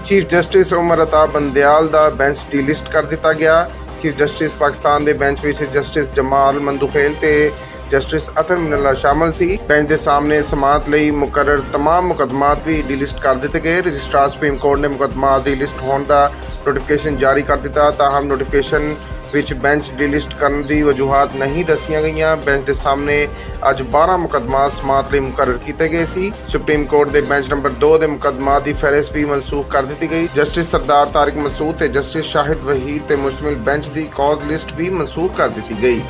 Chief justice Umar Ata Bandial दा bench delist कर दिता गया। चीफ जस्टिस पाकिस्तान दे बेंच विच जस्टिस जमाल मंदुखेल ते जस्टिस अतर मिनल्ला शामिल सी। बेंच के सामने समात लई मुकर्रर तमाम मुकदमात भी डीलिस्ट कर दिते गए। रजिस्ट्रार सुप्रीम कोर्ट ने मुकदमात दी लिस्ट होने का नोटिफिकेशन जारी कर दिता। ताहम नोटिफिकेशन विच बेंच डीलिस्ट करने की वजूहत नहीं दसिया गई। बेंच के सामने अज 12 मुकदमात समात लई मुकर्रर किए गए सी। सुप्रीम कोर्ट के बेंच नंबर 2 के मुकदमात की फहरिस्त भी मनसूख कर दी गई। जस्टिस सरदार तारिक मसूद ते जस्टिस शाहिद वहीद ते मुश्तमिल बेंच की कॉज लिस्ट भी मनसूख कर दी गई।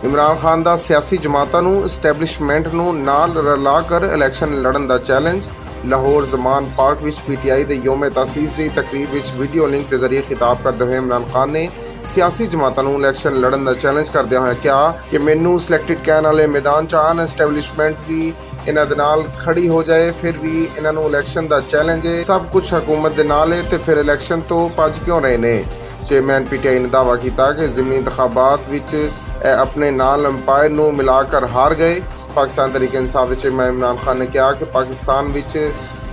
इमरान खान का सियासी जमातां नूं एस्टैबलिशमेंट नूं नाल रला कर इलैक्शन लड़न का चैलेंज। लाहौर जमान पार्क विच PTI के योम तासीस की तकरीर विच वीडियो लिंक के जरिए खिताब करते हुए इमरान खान ने सियासी जमातां नूं इलैक्शन लड़न का चैलेंज करदे होए कहा कि मैनू सिलेक्टिड कहने वाले मैदान च आन, एस्टैबलिशमेंट भी इन्हां दे नाल खड़ी हो जाए, फिर भी इन्हां नूं इलैक्शन का चैलेंज है। सब कुछ हुकूमत दे नाल है ते फिर इलैक्शन तो भज क्यों रहे ने। चेयरमैन PTI ने दावा किया कि ज़िमनी इंतखाबात विच अपने नाल अंपायर नूं मिलाकर हार गए। पाकिस्तान तहरीक इंसाफ के चेयरमैन इमरान खान ने कहा कि पाकिस्तान विच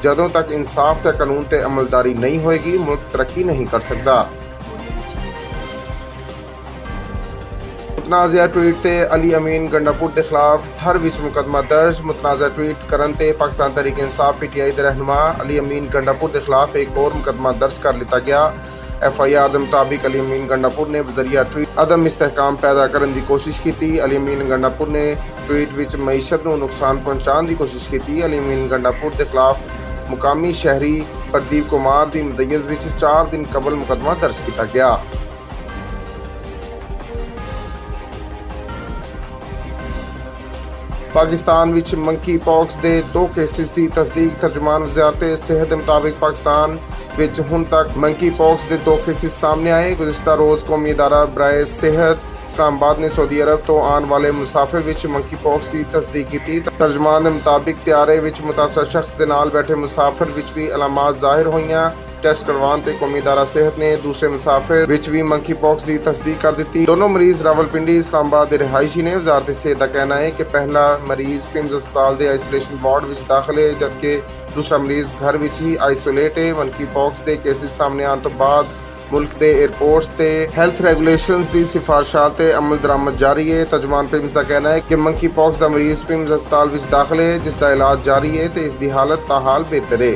जदों तक इंसाफ ते कानून ते अमलदारी नहीं होएगी, मुल्क तरक्की नहीं कर सकता। मुतनाज़ा ट्वीट ते अली अमीन गंडापुर के खिलाफ थर विच मुकदमा दर्ज। मुतनाज़ा ट्वीट करन ते पाकिस्तान तहरीक इंसाफ PTI के रहनुमा अली अमीन गंडापुर के खिलाफ एक और मुकदमा दर्ज कर लिया गया। FIR के मुताबिक अली अमीन गंडापुर ने बजरिया ट्वीट अदम इस्तेहकाम पैदा करने की कोशिश की। अली अमीन गंडापुर ने ट्वीट विच मईशत को नुकसान पहुँचाने की कोशिश की। अली अमीन गंडापुर के खिलाफ मुकामी शहरी प्रदीप कुमार की मदयत विच 4 दिन कबल मुकदमा दर्ज किया गया। पाकिस्तान विच मंकी पॉक्स के 2 केसेस की तस्दीक। तर्जुमान वज़ारत सेहत के मुताबिक पाकिस्तान विच हुण तक मंकी पॉक्स के 2 केसेस सामने आए। गुज़िश्ता रोज़ कौमी इदारा बराए सेहत इस्लामाबाद ने सऊदी अरब तो आने वाले मुसाफिर विच मंकी पॉक्स की तस्दीक की। तर्जुमान के मुताबिक त्यारे विच मुतासर शख्स के नाल बैठे मुसाफिर विच भी अलामात जाहिर होईयां। टेस्ट करवाने ते कौमी इदारा सेहत ने दूसरे मुसाफिर विच भी मंकी पॉक्स की तस्दीक कर दी। दोनों मरीज रावलपिंडी इस्लामाबाद के रिहायशी ने। वजारत सेहत का कहना है कि पहला मरीज पिम्स अस्पताल के आइसोलेशन वार्ड विच दाखिल है, जबकि दूसरा मरीज घर विच ही आइसोलेट है। मंकी पॉक्स के केसेस सामने आने तो बाद मुल्क के एयरपोर्ट्स ते हैल्थ रेगुलेशंस की सिफारिशात ते अमल दरामद जारी है। तर्जुमान पिम्स का कहना है कि मंकी पॉक्स का मरीज पिम्स अस्पताल विच दाखिल है, जिसका इलाज जारी है तो इसकी हालत ताहाल बेहतर है।